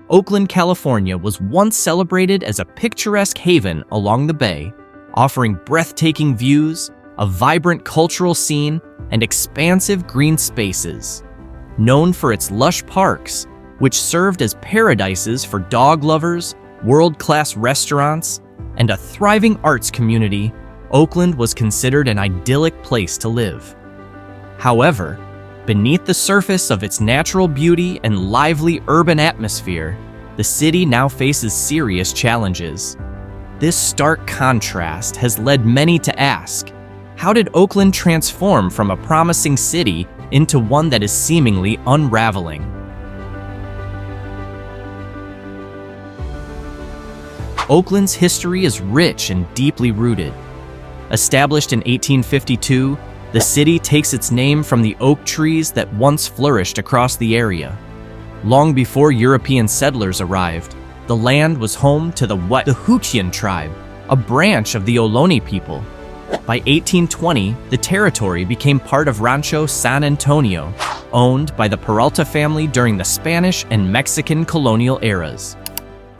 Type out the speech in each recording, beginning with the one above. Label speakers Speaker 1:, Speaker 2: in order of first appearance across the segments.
Speaker 1: Oakland, California was once celebrated as a picturesque haven along the bay, offering breathtaking views, a vibrant cultural scene, and expansive green spaces. Known for its lush parks, which served as paradises for dog lovers, world-class restaurants, and a thriving arts community, Oakland was considered an idyllic place to live. However, beneath the surface of its natural beauty and lively urban atmosphere, the city now faces serious challenges. This stark contrast has led many to ask, how did Oakland transform from a promising city into one that is seemingly unraveling? Oakland's history is rich and deeply rooted. Established in 1852, the city takes its name from the oak trees that once flourished across the area. Long before European settlers arrived, the land was home to the Hootchian tribe, a branch of the Ohlone people. By 1820, the territory became part of Rancho San Antonio, owned by the Peralta family during the Spanish and Mexican colonial eras.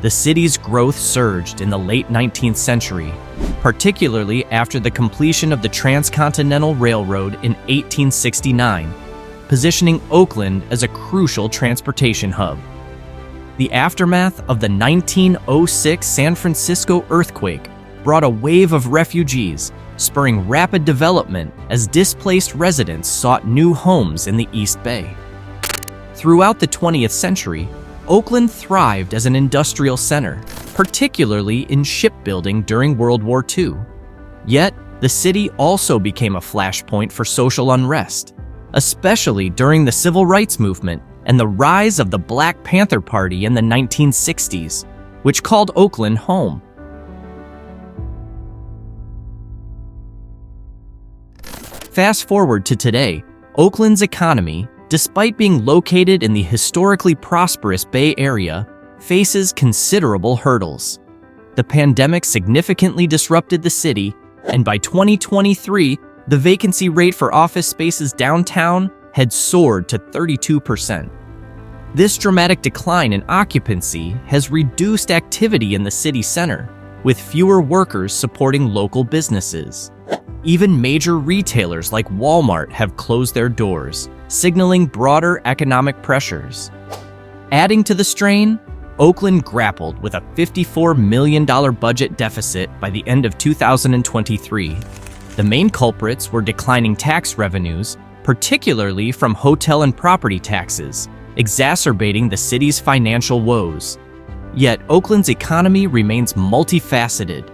Speaker 1: The city's growth surged in the late 19th century, particularly after the completion of the Transcontinental Railroad in 1869, positioning Oakland as a crucial transportation hub. The aftermath of the 1906 San Francisco earthquake brought a wave of refugees, spurring rapid development as displaced residents sought new homes in the East Bay. Throughout the 20th century, Oakland thrived as an industrial center, particularly in shipbuilding during World War II. Yet, the city also became a flashpoint for social unrest, especially during the Civil Rights Movement and the rise of the Black Panther Party in the 1960s, which called Oakland home. Fast forward to today, Oakland's economy, despite being located in the historically prosperous Bay Area, faces considerable hurdles. The pandemic significantly disrupted the city, and by 2023, the vacancy rate for office spaces downtown had soared to 32%. This dramatic decline in occupancy has reduced activity in the city center, with fewer workers supporting local businesses. Even major retailers like Walmart have closed their doors, signaling broader economic pressures. Adding to the strain, Oakland grappled with a $54 million budget deficit by the end of 2023. The main culprits were declining tax revenues, particularly from hotel and property taxes, exacerbating the city's financial woes. Yet Oakland's economy remains multifaceted.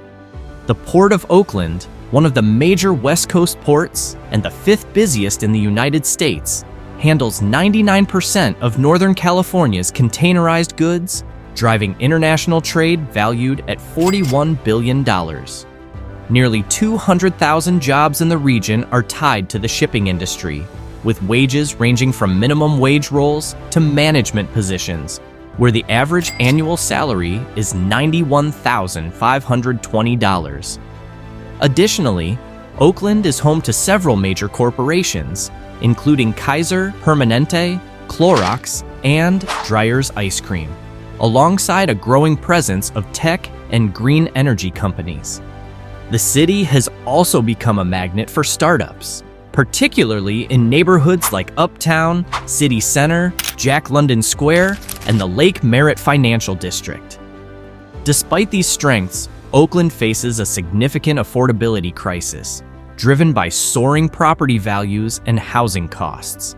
Speaker 1: The Port of Oakland, one of the major West Coast ports and the fifth busiest in the United States, handles 99% of Northern California's containerized goods, driving international trade valued at $41 billion. Nearly 200,000 jobs in the region are tied to the shipping industry, with wages ranging from minimum wage roles to management positions, where the average annual salary is $91,520. Additionally, Oakland is home to several major corporations, including Kaiser Permanente, Clorox, and Dreyer's Ice Cream, alongside a growing presence of tech and green energy companies. The city has also become a magnet for startups, particularly in neighborhoods like Uptown, City Center, Jack London Square, and the Lake Merritt Financial District. Despite these strengths, Oakland faces a significant affordability crisis, driven by soaring property values and housing costs.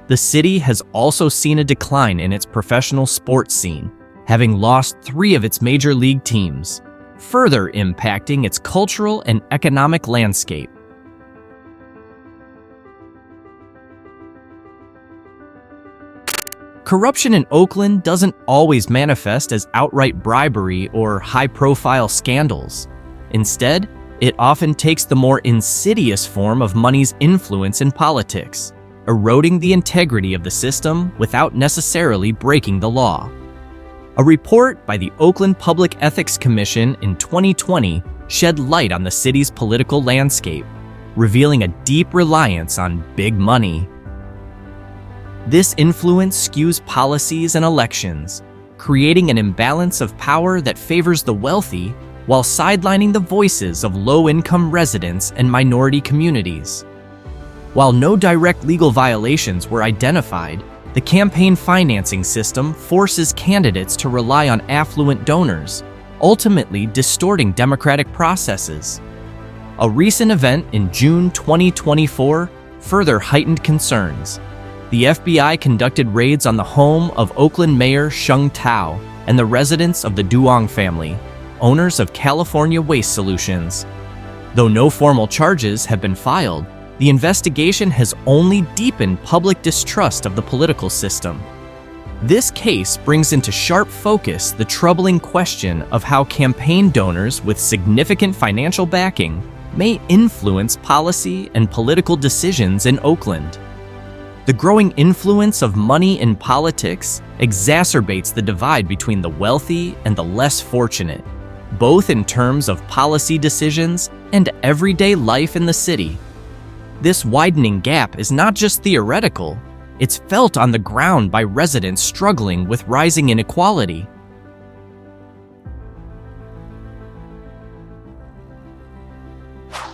Speaker 1: The city has also seen a decline in its professional sports scene, having lost 3 of its major league teams, further impacting its cultural and economic landscape. Corruption in Oakland doesn't always manifest as outright bribery or high-profile scandals. Instead, it often takes the more insidious form of money's influence in politics, eroding the integrity of the system without necessarily breaking the law. A report by the Oakland Public Ethics Commission in 2020 shed light on the city's political landscape, revealing a deep reliance on big money. This influence skews policies and elections, creating an imbalance of power that favors the wealthy while sidelining the voices of low-income residents and minority communities. While no direct legal violations were identified, the campaign financing system forces candidates to rely on affluent donors, ultimately distorting democratic processes. A recent event in June 2024 further heightened concerns. The FBI conducted raids on the home of Oakland Mayor Sheng Tao and the residents of the Duong family, owners of California Waste Solutions. Though no formal charges have been filed, the investigation has only deepened public distrust of the political system. This case brings into sharp focus the troubling question of how campaign donors with significant financial backing may influence policy and political decisions in Oakland. The growing influence of money in politics exacerbates the divide between the wealthy and the less fortunate, both in terms of policy decisions and everyday life in the city. This widening gap is not just theoretical, it's felt on the ground by residents struggling with rising inequality.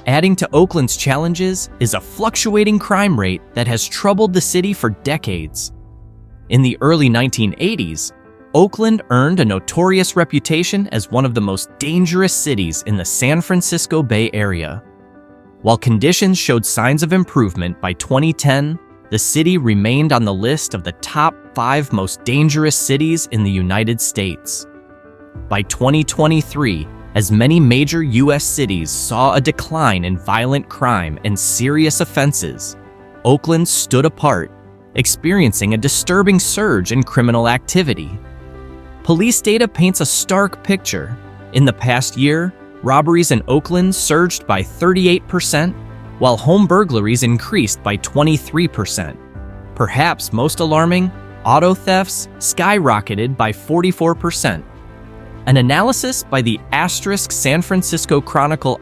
Speaker 1: Adding to Oakland's challenges is a fluctuating crime rate that has troubled the city for decades. In the early 1980s, Oakland earned a notorious reputation as one of the most dangerous cities in the San Francisco Bay Area. While conditions showed signs of improvement by 2010, the city remained on the list of the top 5 most dangerous cities in the United States. By 2023, as many major U.S. cities saw a decline in violent crime and serious offenses, Oakland stood apart, experiencing a disturbing surge in criminal activity. Police data paints a stark picture. In the past year, robberies in Oakland surged by 38%, while home burglaries increased by 23%. Perhaps most alarming, auto thefts skyrocketed by 44%. An analysis by the San Francisco Chronicle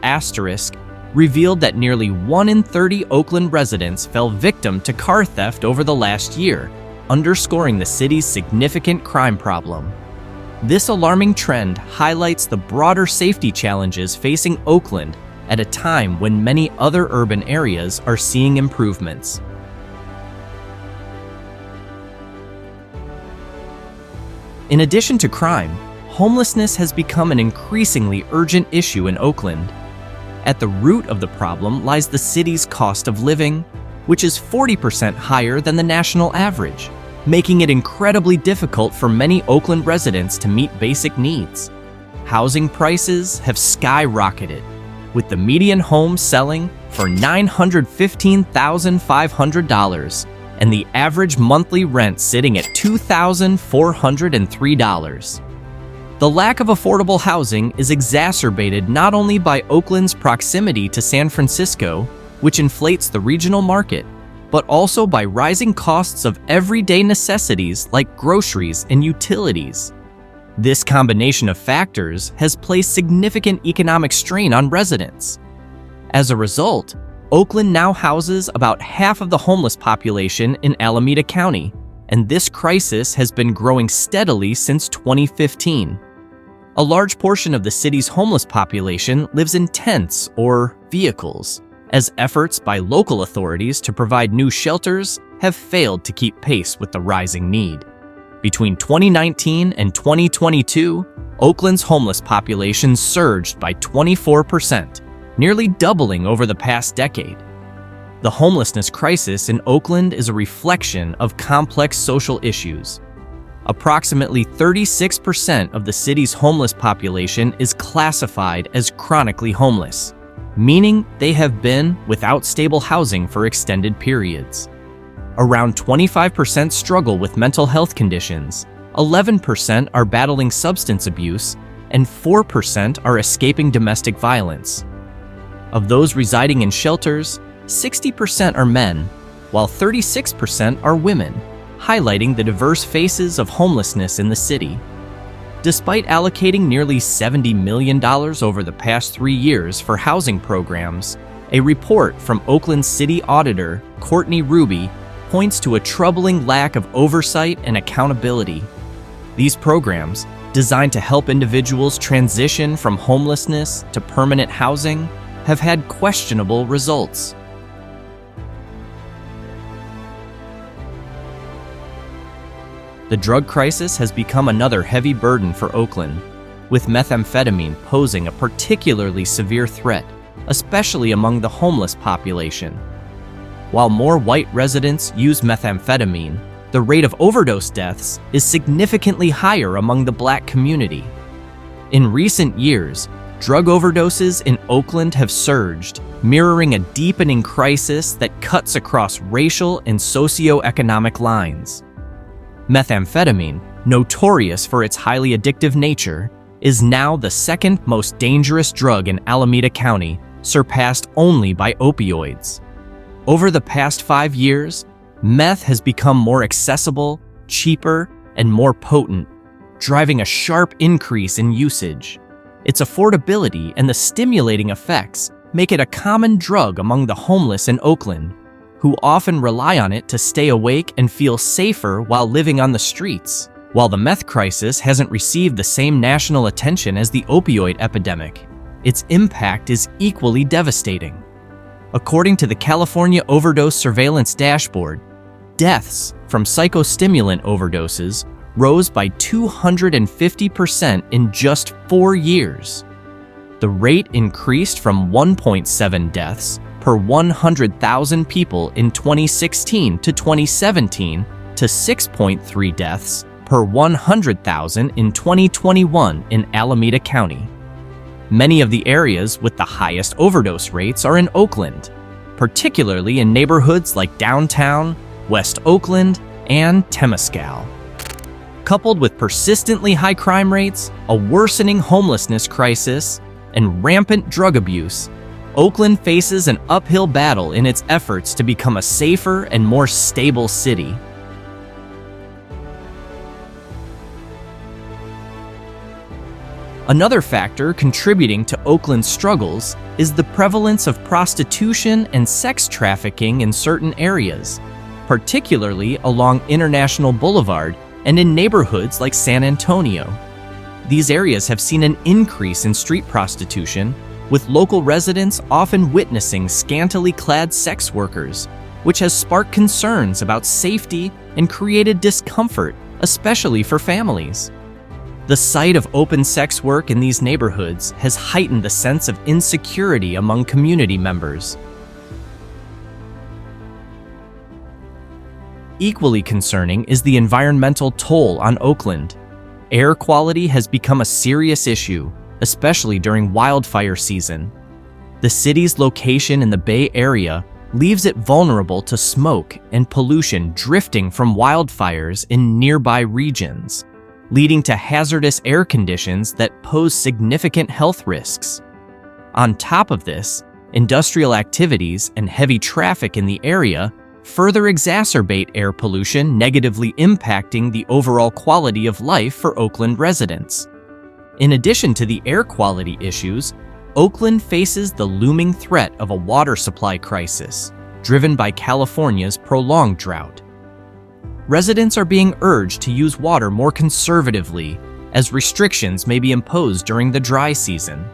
Speaker 1: revealed that nearly 1 in 30 Oakland residents fell victim to car theft over the last year, underscoring the city's significant crime problem. This alarming trend highlights the broader safety challenges facing Oakland at a time when many other urban areas are seeing improvements. In addition to crime, homelessness has become an increasingly urgent issue in Oakland. At the root of the problem lies the city's cost of living, which is 40% higher than the national average, making it incredibly difficult for many Oakland residents to meet basic needs. Housing prices have skyrocketed, with the median home selling for $915,500 and the average monthly rent sitting at $2,403. The lack of affordable housing is exacerbated not only by Oakland's proximity to San Francisco, which inflates the regional market, but also by rising costs of everyday necessities like groceries and utilities. This combination of factors has placed significant economic strain on residents. As a result, Oakland now houses about half of the homeless population in Alameda County, and this crisis has been growing steadily since 2015. A large portion of the city's homeless population lives in tents or vehicles, as efforts by local authorities to provide new shelters have failed to keep pace with the rising need. Between 2019 and 2022, Oakland's homeless population surged by 24%, nearly doubling over the past decade. The homelessness crisis in Oakland is a reflection of complex social issues. Approximately 36% of the city's homeless population is classified as chronically homeless, meaning they have been without stable housing for extended periods. Around 25% struggle with mental health conditions, 11% are battling substance abuse, and 4% are escaping domestic violence. Of those residing in shelters, 60% are men, while 36% are women, highlighting the diverse faces of homelessness in the city. Despite allocating nearly $70 million over the past 3 years for housing programs, a report from Oakland City Auditor Courtney Ruby points to a troubling lack of oversight and accountability. These programs, designed to help individuals transition from homelessness to permanent housing, have had questionable results. The drug crisis has become another heavy burden for Oakland, with methamphetamine posing a particularly severe threat, especially among the homeless population. While more white residents use methamphetamine, the rate of overdose deaths is significantly higher among the Black community. In recent years, drug overdoses in Oakland have surged, mirroring a deepening crisis that cuts across racial and socioeconomic lines. Methamphetamine, notorious for its highly addictive nature, is now the second most dangerous drug in Alameda County, surpassed only by opioids. Over the past 5 years, meth has become more accessible, cheaper, and more potent, driving a sharp increase in usage. Its affordability and the stimulating effects make it a common drug among the homeless in Oakland, who often rely on it to stay awake and feel safer while living on the streets. While the meth crisis hasn't received the same national attention as the opioid epidemic, its impact is equally devastating. According to the California Overdose Surveillance Dashboard, deaths from psychostimulant overdoses rose by 250% in just 4 years. The rate increased from 1.7 deaths per 100,000 people in 2016 to 2017 to 6.3 deaths per 100,000 in 2021 in Alameda County. Many of the areas with the highest overdose rates are in Oakland, particularly in neighborhoods like downtown, West Oakland, and Temescal. Coupled with persistently high crime rates, a worsening homelessness crisis, and rampant drug abuse, Oakland faces an uphill battle in its efforts to become a safer and more stable city. Another factor contributing to Oakland's struggles is the prevalence of prostitution and sex trafficking in certain areas, particularly along International Boulevard and in neighborhoods like San Antonio. These areas have seen an increase in street prostitution, with local residents often witnessing scantily clad sex workers, which has sparked concerns about safety and created discomfort, especially for families. The sight of open sex work in these neighborhoods has heightened the sense of insecurity among community members. Equally concerning is the environmental toll on Oakland. Air quality has become a serious issue, especially during wildfire season. The city's location in the Bay Area leaves it vulnerable to smoke and pollution drifting from wildfires in nearby regions, leading to hazardous air conditions that pose significant health risks. On top of this, industrial activities and heavy traffic in the area further exacerbate air pollution, negatively impacting the overall quality of life for Oakland residents. In addition to the air quality issues, Oakland faces the looming threat of a water supply crisis, driven by California's prolonged drought. Residents are being urged to use water more conservatively, as restrictions may be imposed during the dry season.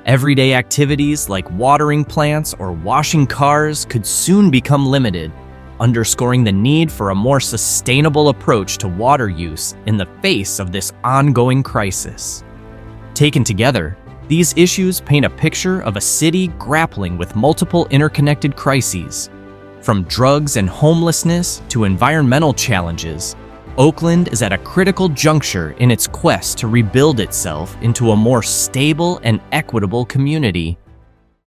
Speaker 1: Everyday activities like watering plants or washing cars could soon become limited, underscoring the need for a more sustainable approach to water use in the face of this ongoing crisis. Taken together, these issues paint a picture of a city grappling with multiple interconnected crises. From drugs and homelessness to environmental challenges, Oakland is at a critical juncture in its quest to rebuild itself into a more stable and equitable community